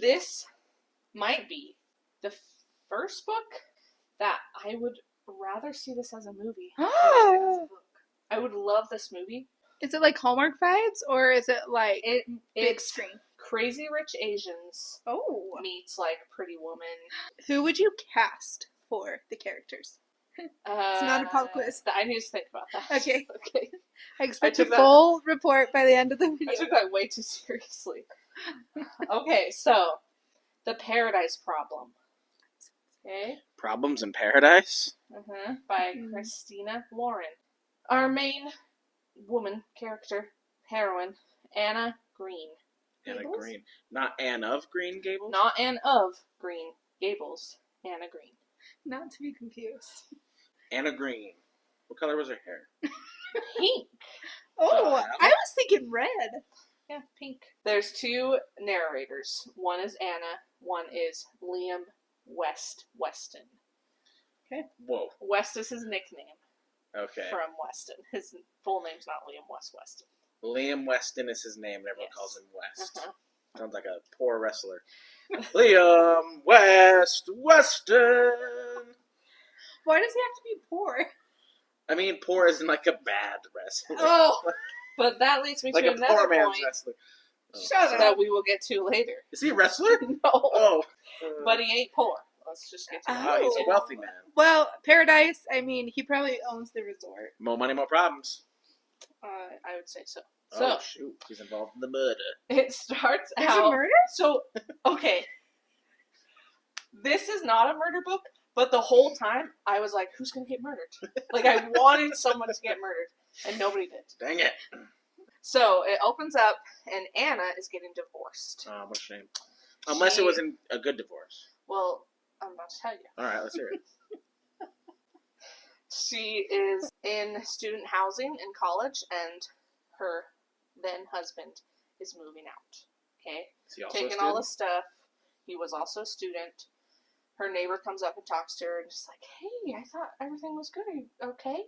This might be the first book that I would rather see this as a movie than as a book. I would love this movie. Is it like Hallmark vibes, or is it like big screen? Crazy Rich Asians meets like Pretty Woman. Who would you cast for the characters? It's not a pop quiz. I need to think about that. Okay. Okay. I expect a full report by the end of the video. I took that way too seriously. Okay, so The Paradise Problem. Okay. Problems in Paradise? By Christina Lauren. Our main woman character, heroine, Anna Green. Anna Green. Not Anne of Green Gables? Not Anne of Green Gables. Anna Green. Not to be confused. Anna Green. What color was her hair? Pink. Oh, I was thinking red. Yeah, pink. There's two narrators. One is Anna. One is Liam Weston. Okay. Whoa. West is his nickname. Okay. From Weston. His full name's not Liam Weston. Liam Weston is his name, and everyone calls him West. Uh-huh. Sounds like a poor wrestler. Liam Weston! Why does he have to be poor? I mean, poor isn't like a bad wrestler. Oh, but that leads me like to a another poor man's point wrestler. Shut up. That we will get to later. Is he a wrestler? No. Oh. But he ain't poor. Let's just get to that. Oh, he's a wealthy man. Well, Paradise, I mean, he probably owns the resort. More money, more problems. I would say so. Oh, shoot. He's involved in the murder. It starts There's out... a murder? So, okay. This is not a murder book, but the whole time, I was like, who's going to get murdered? Like, I wanted someone to get murdered, and nobody did. Dang it. So, it opens up, and Anna is getting divorced. Oh, what a shame. Unless it wasn't a good divorce. Well, I'm about to tell you. All right, let's hear it. She is in student housing in college, and her then husband is moving out. Okay? Is he also taking all the stuff. He was also a student. Her neighbor comes up and talks to her and just like, hey, I thought everything was good. Are you okay?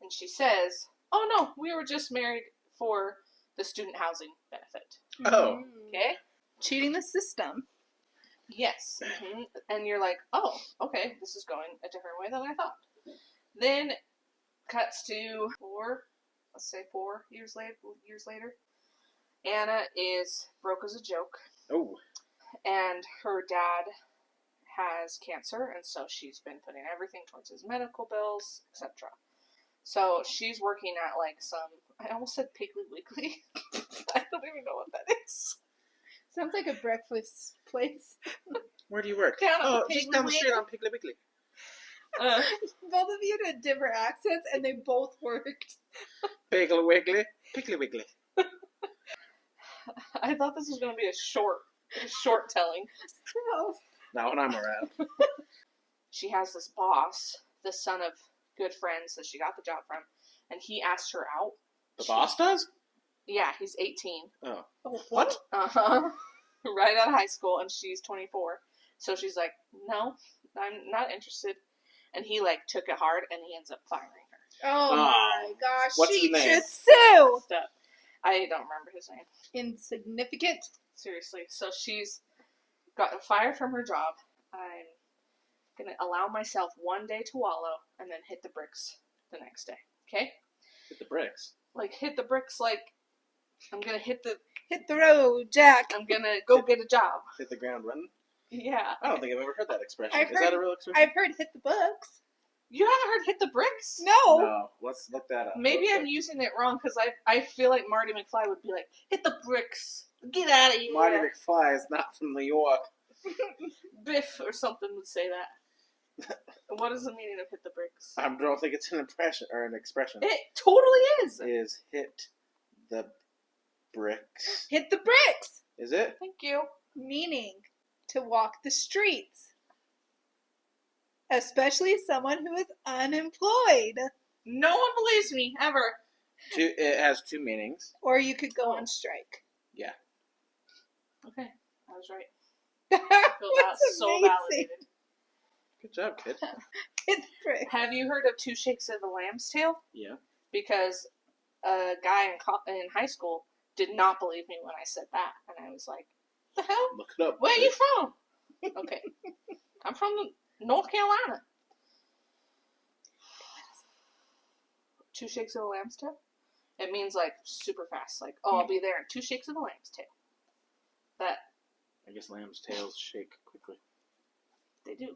And she says, oh no, we were just married for the student housing benefit. Oh. Okay? Cheating the system. Yes. Mm-hmm. And you're like, oh, okay, this is going a different way than I thought. Then cuts to 4 years later. Anna is broke as a joke. Oh. And her dad has cancer, and so she's been putting everything towards his medical bills, etc. So she's working at like I almost said Piggly Wiggly. I don't even know what that is. Sounds like a breakfast place. Where do you work? Just down the street on Piggly Wiggly. Both of you did different accents, and they both worked. Piggly Wiggly. Piggly Wiggly. I thought this was going to be a short telling. No. Not when I'm around. She has this boss, the son of good friends that she got the job from, and he asked her out. The boss does? Yeah, he's 18. Oh. What? Uh-huh. Right out of high school, and she's 24. So she's like, no, I'm not interested. And he, took it hard, and he ends up firing her. Oh my gosh. What's she his name? should sue! I don't remember his name. Insignificant. Seriously. So she's got fired from her job. I'm going to allow myself one day to wallow, and then hit the bricks the next day. Okay? Hit the bricks? Hit the bricks, I'm going to hit the road, Jack. I'm going to go get a job. Hit the ground running? Yeah. I don't think I've ever heard that expression. Is that a real expression? I've heard hit the books. You haven't heard hit the bricks? No. Let's look that up. Maybe I'm using it wrong, because I feel like Marty McFly would be like, hit the bricks. Get out of here. Marty McFly is not from New York. Biff or something would say that. What is the meaning of hit the bricks? I don't think it's an impression or an expression. It totally is. Is hit the bricks. Hit the bricks. Is it? Thank you. Meaning to walk the streets. Especially someone who is unemployed. No one believes me, ever. It has two meanings. Or you could go on strike. Yeah. Okay, I was right. I feel that's so validated. Good job, kid. Have you heard of Two Shakes of a Lamb's Tail? Yeah. Because a guy in high school did not believe me when I said that. And I was like, The hell? Look it up. Where are you from? Okay. I'm from North Carolina. 2 shakes of a lamb's tail? It means, like, super fast. Like, oh, I'll be there in 2 shakes of a lamb's tail. That. I guess lamb's tails shake quickly. They do.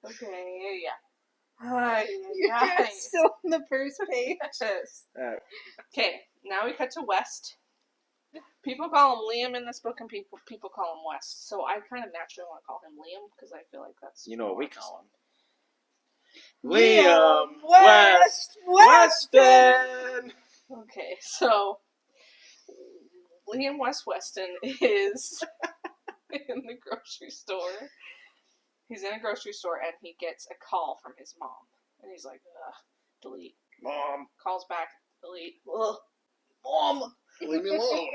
Okay, yeah. You're still on the first page. Okay, now we cut to West. People call him Liam in this book, and people call him West. So I kind of naturally want to call him Liam, because I feel like that's... You know what we call him? Liam Weston! Okay, so Liam Weston is in the grocery store. He's in a grocery store, and he gets a call from his mom. And he's like, ugh, delete. Mom. Calls back, delete. Ugh. Mom! Leave me alone.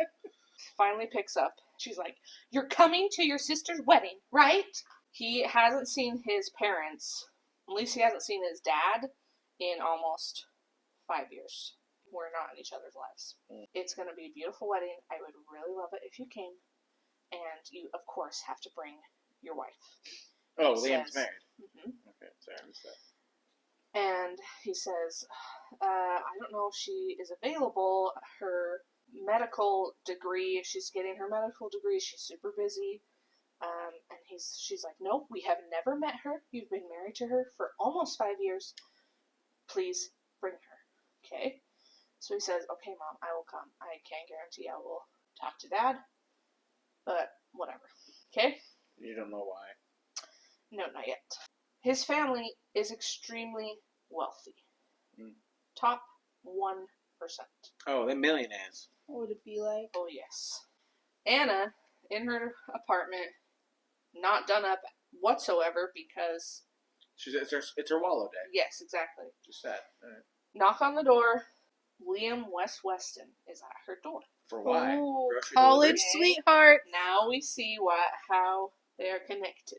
Finally picks up. She's like, you're coming to your sister's wedding, right? He hasn't seen his parents. At least he hasn't seen his dad in almost 5 years. We're not in each other's lives. It's going to be a beautiful wedding. I would really love it if you came. And you, of course, have to bring your wife. Oh, Liam's married. Mm-hmm. Okay, sorry, I missed that. And he says, I don't know if she is available. Her medical degree, she's getting her medical degree. She's super busy. And she's like, nope, we have never met her. You've been married to her for almost 5 years. Please bring her. Okay? So he says, okay, Mom, I will come. I can't guarantee I will talk to Dad, but whatever. Okay? You don't know why. No, not yet. His family is extremely wealthy. Top 1%. Oh, they're millionaires. What would it be like? Oh, yes. Anna, in her apartment, not done up whatsoever because... It's her wallow day. Yes, exactly. Just that. Right. Knock on the door. Liam Weston is at her door. For why? Oh, Grocery college delivery? sweetheart. Now we see how they are connected.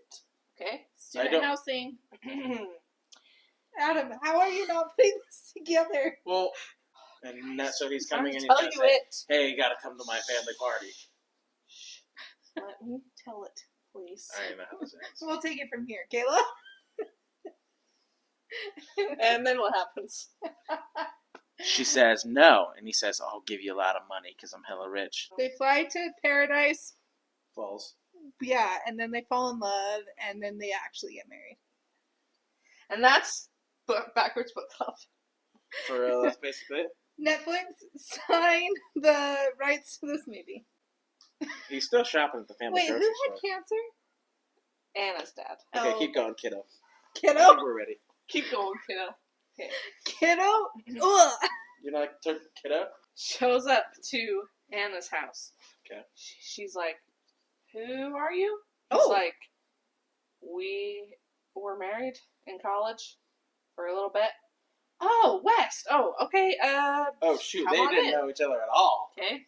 Okay? Student housing. Adam, how are you not putting this together? Well, and so he's coming and he's tell going to you say, it. hey, you got to come to my family party. Let me tell it, please. I don't know how this ends. We'll take it from here, Kayla. And then what happens? She says no, and he says, I'll give you a lot of money because I'm hella rich. They fly to paradise. Falls. Yeah, and then they fall in love, and then they actually get married. And that's backwards book club. For real, that's basically it. Netflix signed the rights to this movie. He's still shopping at the family Wait, who grocery had store. cancer? Anna's dad. Okay, Oh. keep going, kiddo. I Kiddo? think we're ready. Keep going, kiddo. Okay. Kiddo? Ugh. You know, like, kiddo? Shows up to Anna's house. Okay. She's like, who are you? Oh. He's like, we were married in college for a little bit. Oh, West. Oh, okay. Oh, shoot, come they on didn't in. know each other at all. Okay.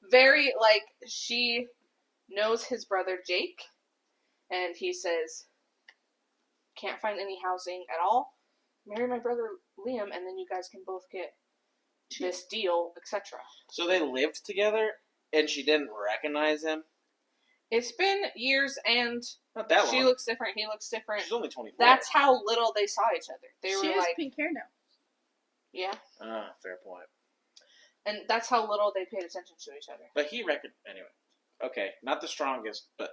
Very, like, she knows his brother Jake, and he says, can't find any housing at all. Marry my brother Liam, and then you guys can both get this deal, etc. So they lived together, and she didn't recognize him? It's been years, and Not that long. she looks different, he looks different. She's only 24. That's how little they saw each other. They She were has like, pink hair now. yeah. Ah, fair point. And that's how little they paid attention to each other. But he anyway. Okay, not the strongest, but...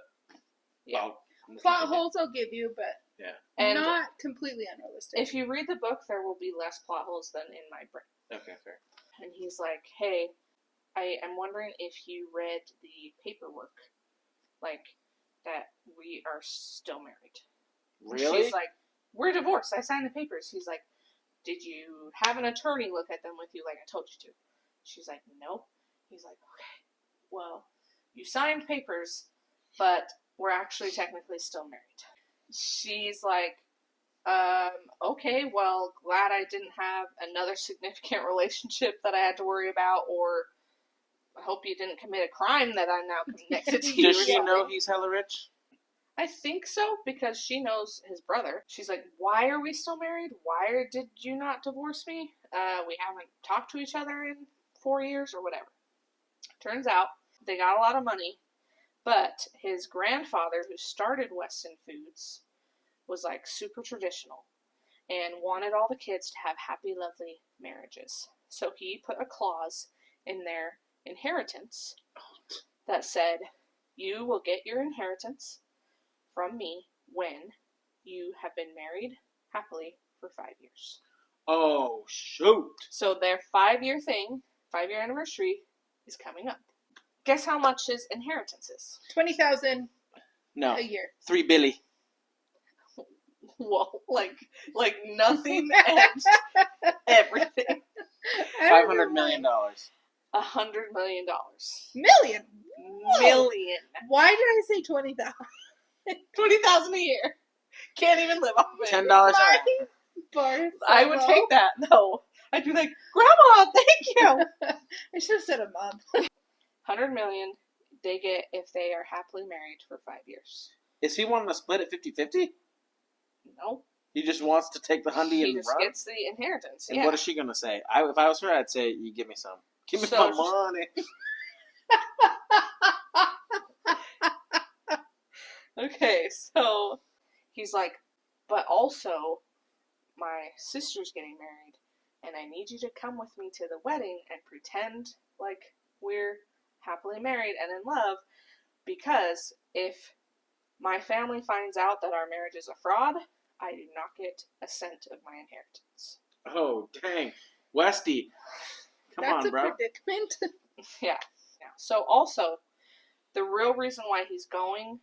Yeah. Well, Plot holes I'll give you, but yeah. And not completely unrealistic. if you read the book, there will be less plot holes than in my brain. Okay, fair. And he's like, hey, I am wondering if you read the paperwork. Like, that we are still married. Really? She's like, we're divorced. I signed the papers. He's like, did you have an attorney look at them with you like I told you to? She's like, nope. He's like, okay, well, you signed papers, but we're actually technically still married. She's like, okay, well, glad I didn't have another significant relationship that I had to worry about, or I hope you didn't commit a crime that I'm now connected to you. Does or she something." know he's hella rich? I think so, because she knows his brother. She's like, why are we still married? Why did you not divorce me? We haven't talked to each other in 4 years or whatever. Turns out they got a lot of money, but his grandfather, who started Weston Foods, was like super traditional and wanted all the kids to have happy, lovely marriages. So he put a clause in their inheritance that said, you will get your inheritance from me when you have been married happily for 5 years. Oh, shoot. So their 5-year thing, 5-year anniversary, is coming up. Guess how much his inheritance is? $20,000 No. a year. $3 billion. Whoa, like nothing and everything. $500 million. $100 million. Million. Million. Why did I say 20,000? 20,000 a year. Can't even live off of it. $10 an hour. I would take that though. I'd be like, Grandma, thank you. I should have said a month. 100 million they get if they are happily married for 5 years. Is he wanting to split it 50-50? No. He just wants to take the hundy and He just run? gets the inheritance. And yeah. what is she going to say? If I was her, I'd say, you give me some. Give me my money. Okay, so he's like, but also, my sister's getting married, and I need you to come with me to the wedding and pretend like we're happily married and in love, because if my family finds out that our marriage is a fraud, I do not get a cent of my inheritance. Oh, dang. Westy. Come That's on, bro. a predicament. Yeah. So also, the real reason why he's going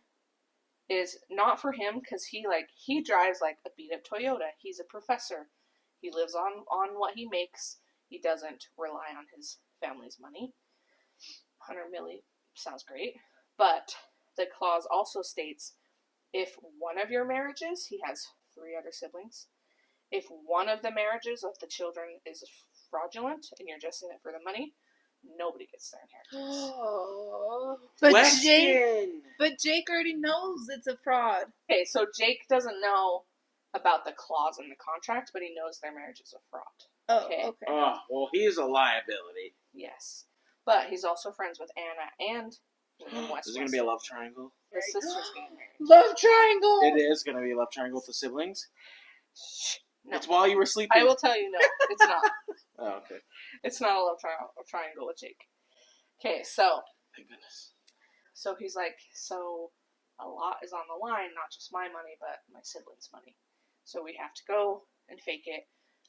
is not for him, because he drives like a beat up Toyota. He's a professor. He lives on what he makes. He doesn't rely on his family's money. 100 million sounds great, but the clause also states, if one of your marriages, he has 3 other siblings, if one of the marriages of the children is fraudulent and you're just in it for the money, nobody gets their inheritance. Oh. But Jake already knows it's a fraud. Okay, so Jake doesn't know about the clause in the contract, but he knows their marriage is a fraud. Oh, okay. Oh, well, he is a liability. Yes. But he's also friends with Anna and West. Is it going to be a love triangle? The sister's getting married. Love triangle! It is going to be a love triangle with the siblings? No. It's while you were sleeping? I will tell you, no, it's not. Oh, okay. It's not a love triangle with Jake. Okay, so. Thank goodness. So he's like, so a lot is on the line, not just my money, but my siblings' money. So we have to go and fake it.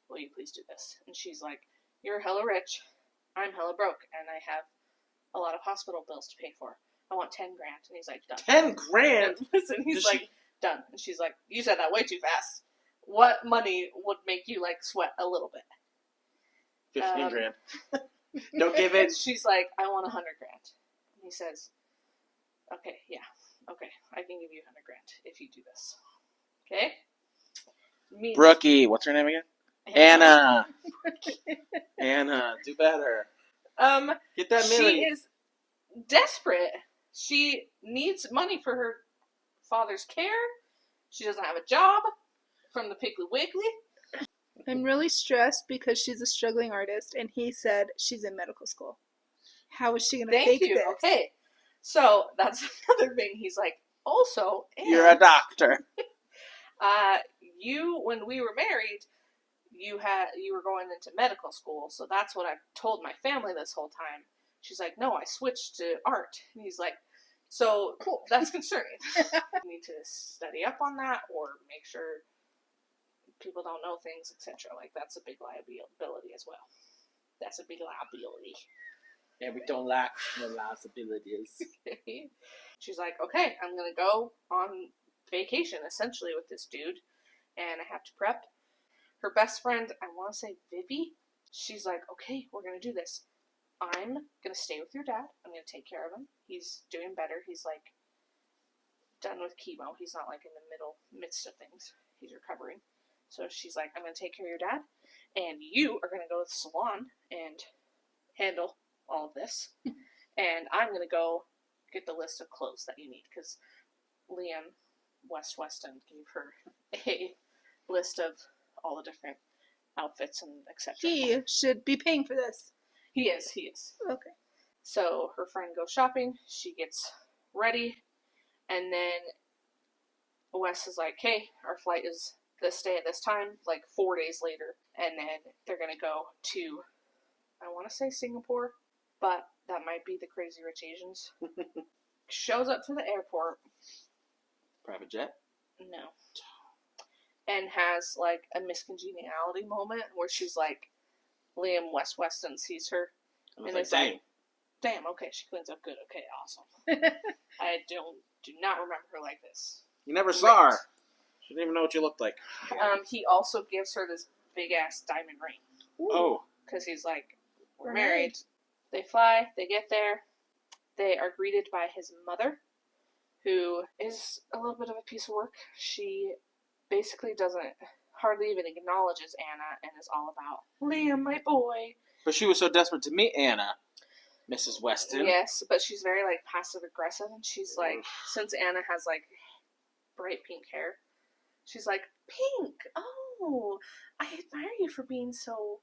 Will you please do this? And she's like, you're hella rich. I'm hella broke. And I have a lot of hospital bills to pay for. I want $10,000. And he's like, done. 10 grand? And listen, he's like, done. And she's like, you said that way too fast. What money would make you, like, sweat a little bit? 15 grand. Don't give it. She's like, I want $100,000. And he says, okay, yeah. Okay, I can give you $100,000 if you do this. Okay? Brookie, what's her name again? Anna. Anna, do better. Get that She million. is desperate. She needs money for her father's care. She doesn't have a job from the Piggly Wiggly. I'm really stressed because she's a struggling artist, and he said she's in medical school. How is she going to fake this? Okay, so that's another thing. He's like, also, you're a doctor. When we were married, you were going into medical school, so that's what I've told my family this whole time. She's like, no, I switched to art. And he's like, so cool, that's concerning. You need to study up on that or make sure people don't know things, etc. Like, that's a big liability as well. That's a big liability. Yeah, we don't lack no liabilities. She's like, okay, I'm going to go on vacation, essentially, with this dude, and I have to prep. Her best friend, I want to say Vivi, she's like, okay, we're going to do this. I'm going to stay with your dad. I'm going to take care of him. He's doing better. He's, like, done with chemo. He's not, like, in the midst of things. He's recovering. So she's like, I'm going to take care of your dad, and you are going to go to the salon and handle all of this, and I'm going to go get the list of clothes that you need, because Liam West Weston gave her a list of all the different outfits and etc. He should be paying for this. He is. Okay. So her friend goes shopping, she gets ready, and then Wes is like, hey, our flight is this day at this time, like 4 days later, and then they're gonna go to, I want to say Singapore, but that might be the Crazy Rich Asians. Shows up to the airport. Private jet? No. And has, like, a miscongeniality moment where she's like, Liam Weston sees her. And is like, damn, okay, she cleans up good. Okay, awesome. I do not remember her like this. You never saw her. She didn't even know what you looked like. He also gives her this big-ass diamond ring. Ooh. Oh. Because he's like, we're married. They fly, they get there. They are greeted by his mother, who is a little bit of a piece of work. She basically hardly even acknowledges Anna and is all about, Liam, my boy. But she was so desperate to meet Anna, Mrs. Weston. Yes, but she's very, like, passive-aggressive, and she's like, since Anna has, like, bright pink hair, she's like, pink, oh, I admire you for being so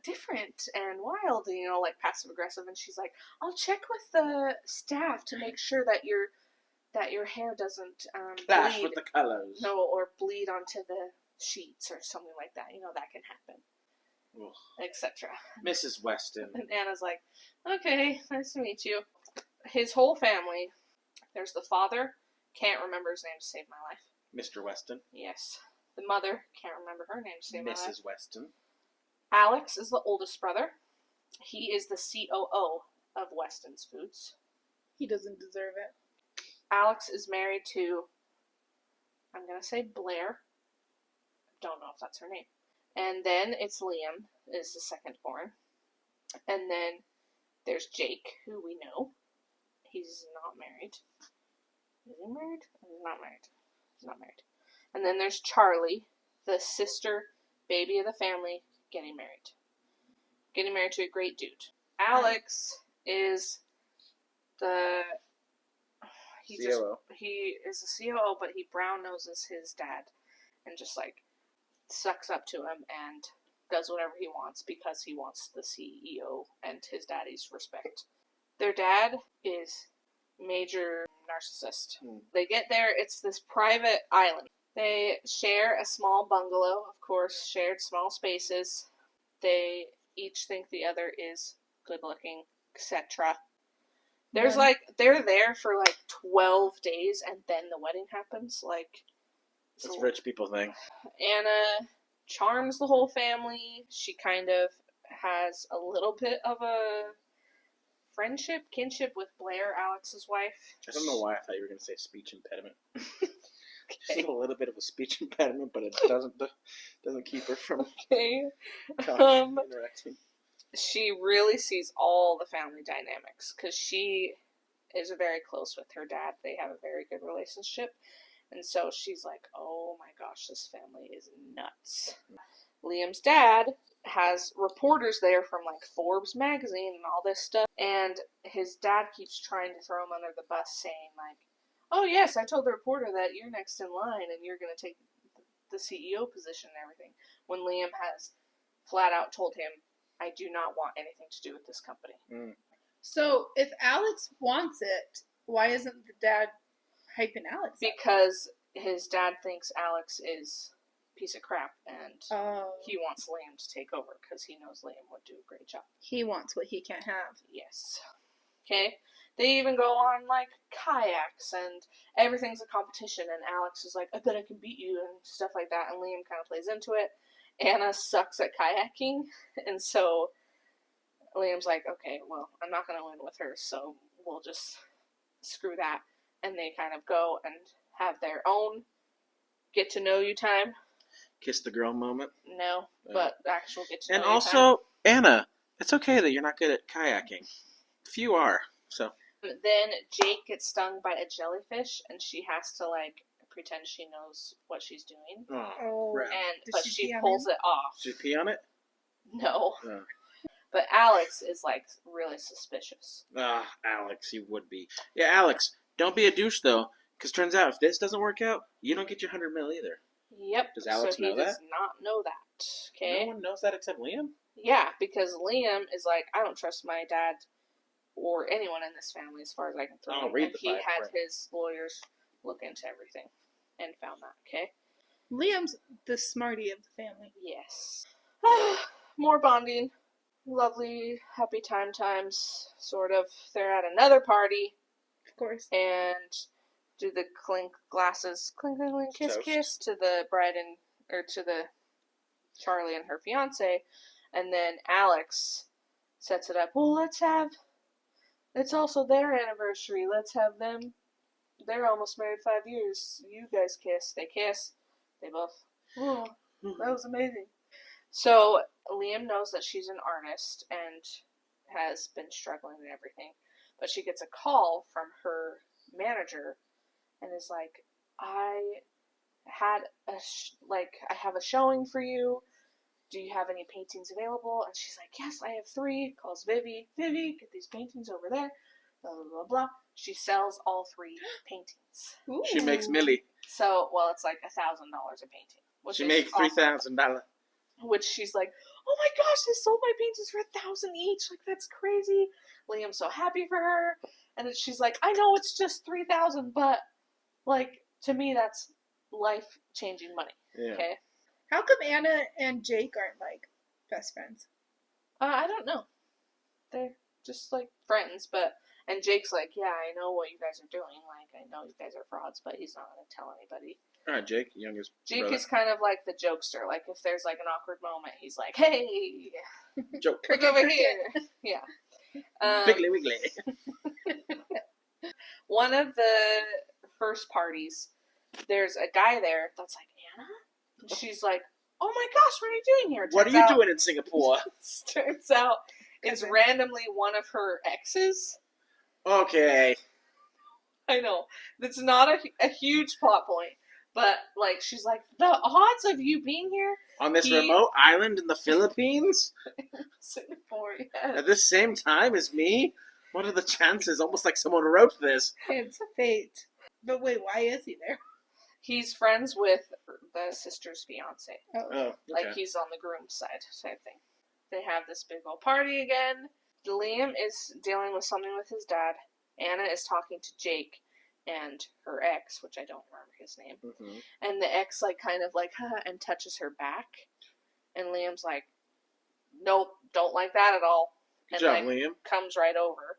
different and wild, you know, like passive-aggressive, and she's like, I'll check with the staff to make sure that your hair doesn't clash bleed, with the colors. no, or bleed onto the sheets or something like that, you know, that can happen, etc. Mrs. Weston. And Anna's like, okay, nice to meet you. His whole family, there's the father, can't remember his name to save my life. Mr. Weston. Yes. The mother, can't remember her name to save my life. Mrs. Weston. Alex is the oldest brother. He is the COO of Weston's Foods. He doesn't deserve it. Alex is married to, I'm going to say Blair. Don't know if that's her name. And then it's Liam, is the second born. And then there's Jake, who we know. He's not married. Is he married? He's not married. He's not married. And then there's Charlie, the sister, baby of the family, getting married. Getting married to a great dude. Alex is the... COO. He is the COO, but he brown noses his dad and just, like, sucks up to him and does whatever he wants because he wants the CEO and his daddy's respect. Their dad is major narcissist. They get there, it's this private island. They share a small bungalow, of course, shared small spaces. They each think the other is good looking, etc. There's they're there for 12 days and then the wedding happens. It's rich people thing. Anna charms the whole family. She kind of has a little bit of a kinship with Blair, Alex's wife. I don't know why I thought you were going to say speech impediment. Okay. She's a little bit of a speech impediment, but it doesn't keep her from interacting. She really sees all the family dynamics because she is very close with her dad. They have a very good relationship. And so she's like, oh my gosh, this family is nuts. Liam's dad has reporters there from Forbes magazine and all this stuff. And his dad keeps trying to throw him under the bus saying oh yes, I told the reporter that you're next in line and you're going to take the CEO position and everything. When Liam has flat out told him, I do not want anything to do with this company. So if Alex wants it, why isn't the dad hyping Alex up? Because his dad thinks Alex is a piece of crap and he wants Liam to take over because he knows Liam would do a great job. He wants what he can't have. Yes. Okay? They even go on kayaks and everything's a competition and Alex is like, I bet I can beat you and stuff like that, and Liam kind of plays into it. Anna sucks at kayaking, and so Liam's like, okay, well, I'm not going to win with her, so we'll just screw that. And they kind of go and have their own get-to-know-you time. Kiss the girl moment? No, but actual get-to-know-you time. And also, Anna, it's okay that you're not good at kayaking. Few are, so... Then Jake gets stung by a jellyfish, and she has to, pretend she knows what she's doing. Oh, crap. But she pulls it off. Did she pee on it? No. Oh. But Alex is, really suspicious. Alex, you would be. Yeah, Alex, don't be a douche, though, Because turns out, if this doesn't work out, you don't get your 100 mil either. Yep. Does Alex know that? So he does not know that. Okay. No one knows that except Liam? Yeah, because Liam is like, I don't trust my dad or anyone in this family as far as I can throw. I'll read the he fine had print. his lawyers look into everything and found that. Okay. Liam's the smarty of the family. Yes. More bonding. Lovely, happy times, sort of. They're at another party. Of course. And do the clink glasses, clink, clink, clink, kiss, Toast. kiss to the bride or to the Charlie and her fiance. And then Alex sets it up. Well, it's also their anniversary. Let's have them. They're almost married 5 years. You guys kiss. They kiss. They both. Oh, that was amazing. So Liam knows that she's an artist and has been struggling and everything. But she gets a call from her manager and is like, I have a showing for you. Do you have any paintings available? And she's like, yes, I have 3. Calls Vivi. Vivi, get these paintings over there. Blah, blah, blah, blah. She sells all 3 paintings. Ooh. She makes Millie. So, well, it's like $1,000 a painting. She makes $3,000. Which she's like, oh my gosh, I sold my paintings for $1,000 each. Like, that's crazy. Liam's so happy for her. And then she's like, I know it's just $3,000, but, like, to me, that's life-changing money. Yeah. Okay? How come Anna and Jake aren't, like, best friends? I don't know. They're just, like, friends, but... And Jake's like, yeah, I know what you guys are doing. Like, I know you guys are frauds, but he's not going to tell anybody. All right, Jake, youngest Jake brother. is kind of like the jokester. Like, if there's, like, an awkward moment, he's like, hey, Joke. look over here. Yeah. Wiggly wiggly. One of the first parties, there's a guy there that's like, Anna? And she's like, oh my gosh, what are you doing here? What are you doing in Singapore? Turns out it's randomly one of her exes. Okay. I know. It's not a huge plot point. But, like, she's like, the odds of you being here? On this remote island in the Philippines? Singapore, yes. At the same time as me? What are the chances? Almost like someone wrote this. It's fate. But wait, why is he there? He's friends with the sister's fiance. Oh, okay. Like, he's on the groom's side type thing. They have this big old party again. Liam is dealing with something with his dad. Anna is talking to Jake and her ex, which I don't remember his name. Mm-hmm. And the ex, like, kind of like, and touches her back. And Liam's like, nope, don't like that at all. Good And, job, like, Liam. comes right over.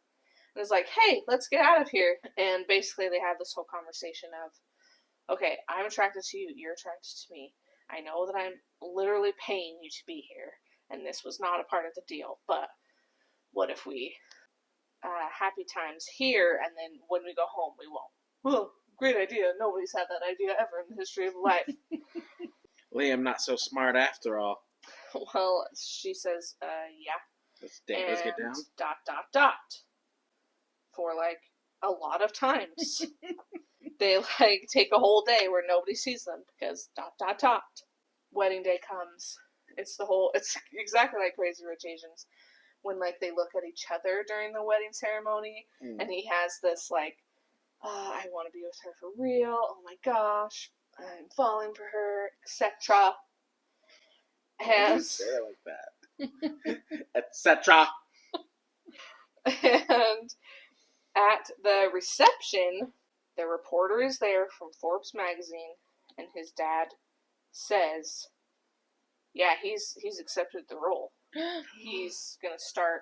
And is like, hey, let's get out of here. And basically they have this whole conversation of, okay, I'm attracted to you, you're attracted to me. I know that I'm literally paying you to be here. And this was not a part of the deal, but what if we happy times here, and then when we go home, we won't? Well, great idea. Nobody's had that idea ever in the history of life. Liam, not so smart after all. Well, she says, yeah. Let's get down. ... For, like, a lot of times. They, like, take a whole day where nobody sees them because ... Wedding day comes. It's exactly like Crazy Rich Asians. When, like, they look at each other during the wedding ceremony, and he has this, like, I want to be with her for real, oh my gosh, I'm falling for her, etc. And... say it like that. Etc. And at the reception, the reporter is there from Forbes magazine, and his dad says, yeah, he's accepted the role. He's gonna start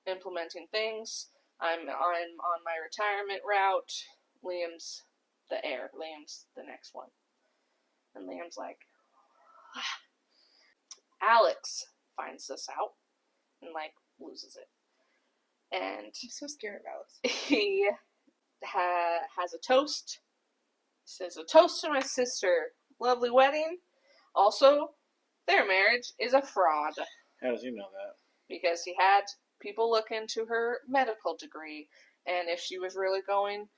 implementing things. I'm on my retirement route. Liam's the heir. Liam's the next one. And Liam's like, Alex finds this out and, like, loses it. And I'm so scared of Alex. he has a toast. Says, a toast to my sister. Lovely wedding. Also, their marriage is a fraud. How does he know that? Because he had people look into her medical degree, and if she was really going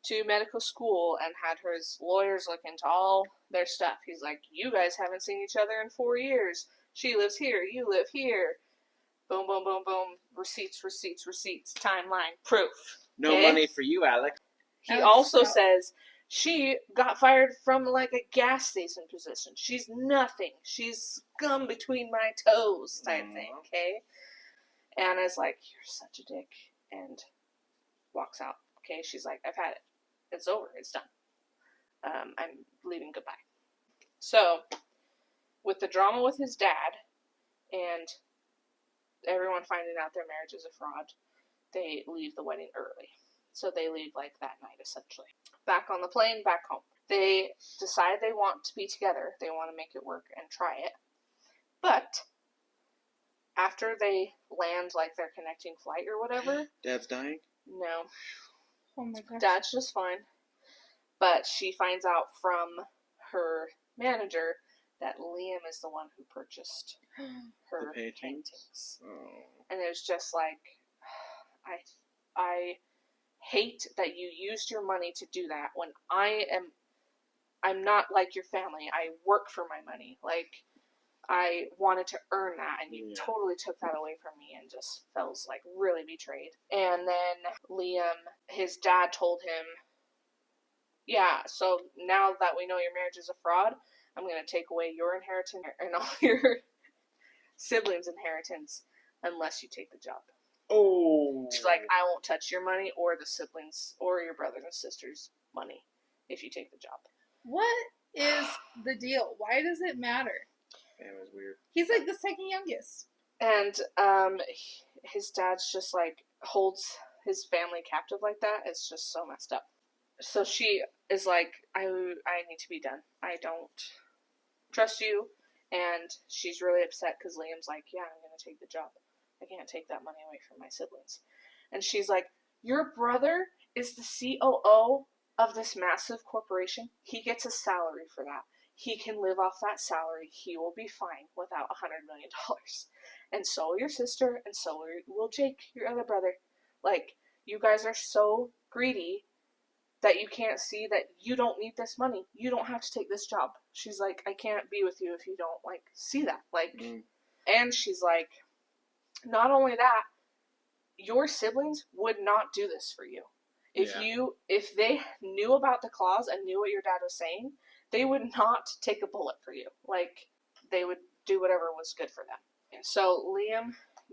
to medical school, and had her lawyers look into all their stuff. He's like, you guys haven't seen each other in 4 years. She lives here, you live here. Boom, boom, boom, boom. Receipts, receipts, receipts. Timeline, proof. No money for you, Alex. He also says she got fired from like a gas station position. She's nothing. She's scum between my toes type thing, okay? Anna's like, you're such a dick, and walks out. Okay, she's like, I've had it. It's over. It's done. I'm leaving. Goodbye. So, with the drama with his dad, and everyone finding out their marriage is a fraud, they leave the wedding early. So they leave like that night, essentially. Back on the plane, back home. They decide they want to be together. They want to make it work and try it. But after they land like their connecting flight or whatever... Dad's dying? No. Oh my gosh. Dad's just fine. But she finds out from her manager that Liam is the one who purchased her paintings. Oh. And it was just like, I hate that you used your money to do that when I'm not like your family. I work for my money. Like, I wanted to earn that, and you totally took that away from me and just felt like really betrayed. And then Liam, his dad told him, yeah, so now that we know your marriage is a fraud, I'm going to take away your inheritance and all your siblings' inheritance unless you take the job. Oh. She's like, I won't touch your money or the siblings or your brothers and sisters' money if you take the job. What is the deal? Why does it matter? Family's weird. He's like the second youngest. And his dad's just like holds his family captive like that. It's just so messed up. So she is like, I need to be done. I don't trust you. And she's really upset because Liam's like, yeah, I'm going to take the job. I can't take that money away from my siblings. And she's like, your brother is the COO of this massive corporation. He gets a salary for that. He can live off that salary. He will be fine without $100 million. And so will your sister, and so will Jake, your other brother. Like, you guys are so greedy that you can't see that you don't need this money. You don't have to take this job. She's like, I can't be with you if you don't, like, see that. Like, and she's like, not only that, your siblings would not do this for you. If they knew about the clause and knew what your dad was saying, they would not take a bullet for you. Like, they would do whatever was good for them. And so Liam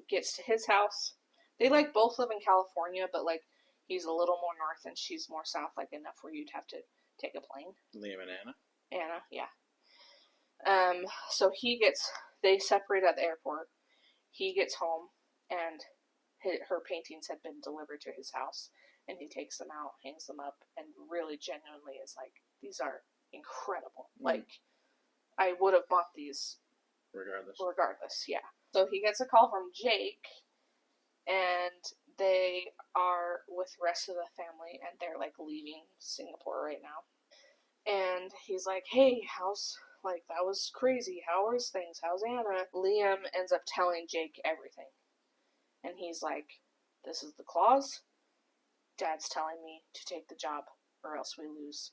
gets to his house. They, like, both live in California, but, like, he's a little more north and she's more south, like, enough where you'd have to take a plane. Liam and Anna? Anna, yeah. So they separate at the airport. He gets home, and her paintings had been delivered to his house, and he takes them out, hangs them up, and really genuinely is like, these are incredible. Like, I would have bought these regardless, yeah. So he gets a call from Jake, and they are with the rest of the family, and they're, like, leaving Singapore right now. And he's like, hey, that was crazy. How are things? How's Anna? Liam ends up telling Jake everything. And he's like, this is the clause. Dad's telling me to take the job, or else we lose.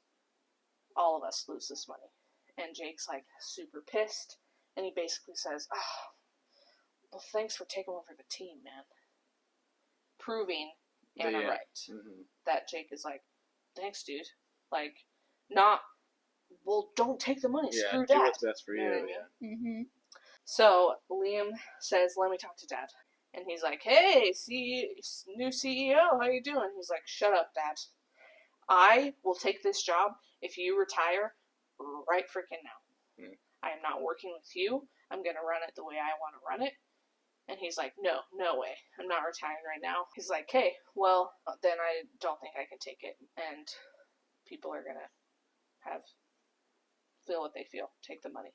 All of us lose this money. And Jake's, like, super pissed. And he basically says, oh, well, thanks for taking over the team, man. Proving Anna right. Mm-hmm. That Jake is like, thanks, dude. Like, not, well, don't take the money. Screw Dad. Do what's best for you. Yeah. Mm-hmm. So Liam says, let me talk to Dad. And he's like, hey, new CEO, how you doing? He's like, shut up, Dad. I will take this job if you retire right freaking now. I am not working with you. I'm going to run it the way I want to run it. And he's like, no way. I'm not retiring right now. He's like, hey, well, then I don't think I can take it. And people are going to feel what they feel. Take the money.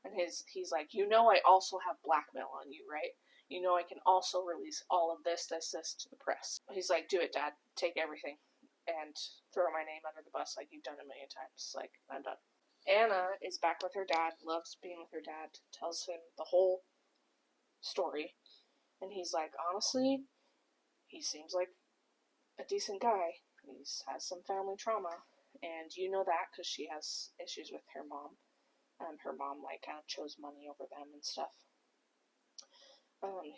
And he's like, I also have blackmail on you, right? I can also release all of this to the press. He's like, do it, Dad. Take everything. And throw my name under the bus like you've done a million times. Like, I'm done. Anna is back with her dad, loves being with her dad, tells him the whole story. And he's like, honestly, he seems like a decent guy. He has some family trauma. And you know that because she has issues with her mom. Her mom, like, kind of chose money over them and stuff.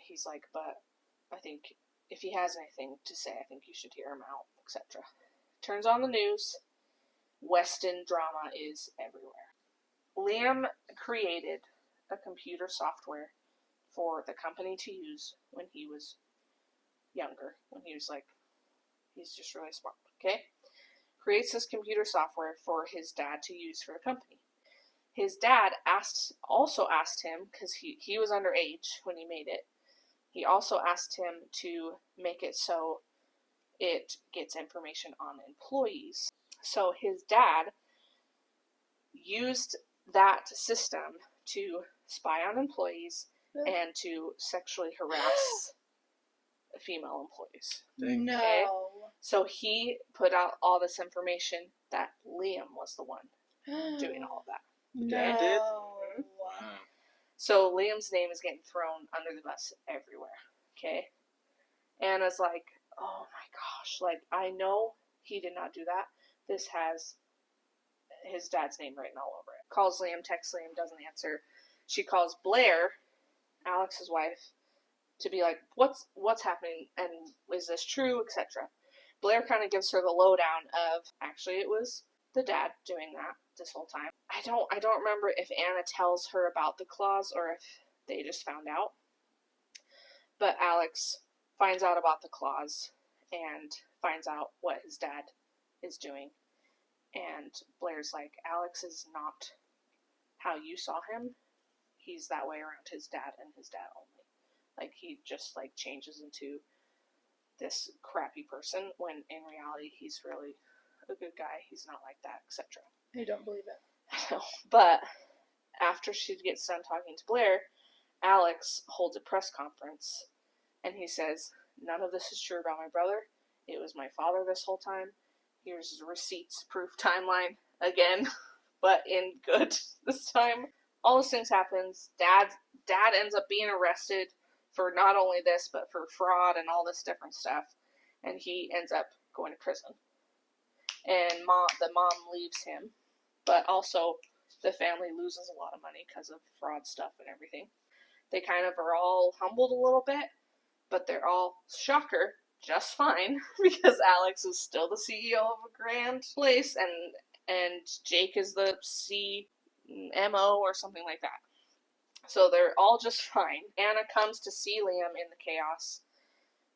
He's like, but I think if he has anything to say, I think you should hear him out, etc. turns on the news. Weston drama is everywhere. Liam created a computer software for the company to use when he was younger, when he was like, he's just really smart, okay? Creates this computer software for his dad to use for the company. His dad also asked him, because he was underage when he made it, he also asked him to make it so it gets information on employees. So his dad used that system to spy on employees and to sexually harass female employees. No. Okay? So he put out all this information that Liam was the one doing all of that. Dad did? No. Wow. So Liam's name is getting thrown under the bus everywhere. Okay? Anna's like, oh my gosh, like, I know he did not do that. This has his dad's name written all over it. Calls Liam, texts Liam, doesn't answer. She calls Blair, Alex's wife, to be like, what's happening, and is this true, etc. Blair kind of gives her the lowdown of, actually, it was the dad doing that this whole time. I don't remember if Anna tells her about the clause or if they just found out. But Alex finds out about the clause and finds out what his dad is doing. And Blair's like, Alex is not how you saw him. He's that way around his dad and his dad only. Like, he just, like, changes into this crappy person when in reality he's really a good guy. He's not like that, etc. I don't believe it. But after she gets done talking to Blair, Alex holds a press conference and he says, none of this is true about my brother. It was my father this whole time. Here's receipts, proof, timeline again, but in good this time. All those things happens. Dad ends up being arrested for not only this, but for fraud and all this different stuff. And he ends up going to prison. And the mom leaves him, but also the family loses a lot of money because of fraud stuff and everything. They kind of are all humbled a little bit, but they're all, shocker, just fine, because Alex is still the CEO of a grand place, and Jake is the CMO or something like that. So they're all just fine. Anna comes to see Liam in the chaos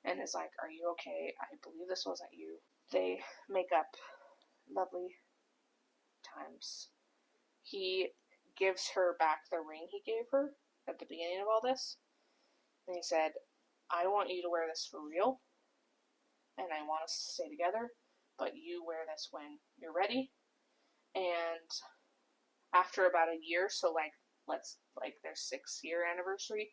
and is like, are you okay? I believe this wasn't you. They make up lovely times. He gives her back the ring he gave her at the beginning of all this. And he said, I want you to wear this for real. And I want us to stay together. But you wear this when you're ready. And after about a year, so their 6-year anniversary,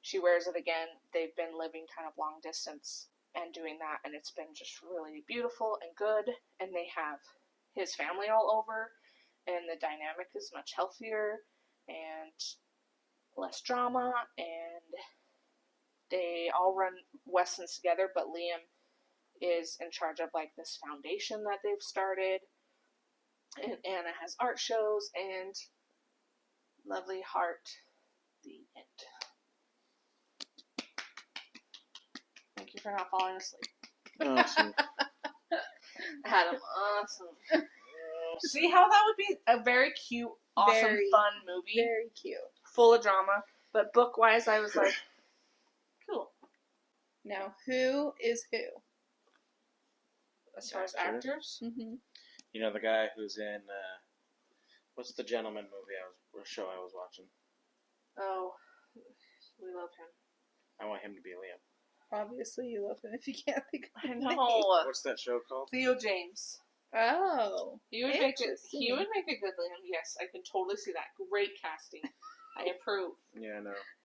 she wears it again. They've been living kind of long distance and doing that, and it's been just really beautiful and good. And they have his family all over, and the dynamic is much healthier and less drama, and they all run Westons together, but Liam is in charge of like this foundation that they've started, and Anna has art shows, and lovely heart, the end. Thank you for not falling asleep. Awesome. Adam, awesome. See how that would be a very cute, awesome, fun movie? Very cute. Full of drama. But book-wise, I was like, cool. Now, who is who? As far as actors? Mm-hmm. You know the guy who's in, what's the Gentleman movie show I was watching? Oh, we love him. I want him to be Liam. Obviously, you love him if you can't think of I his know. name. What's that show called? Theo James. Oh. He would make a good Liam. Yes, I can totally see that. Great casting. I approve. Yeah, I know.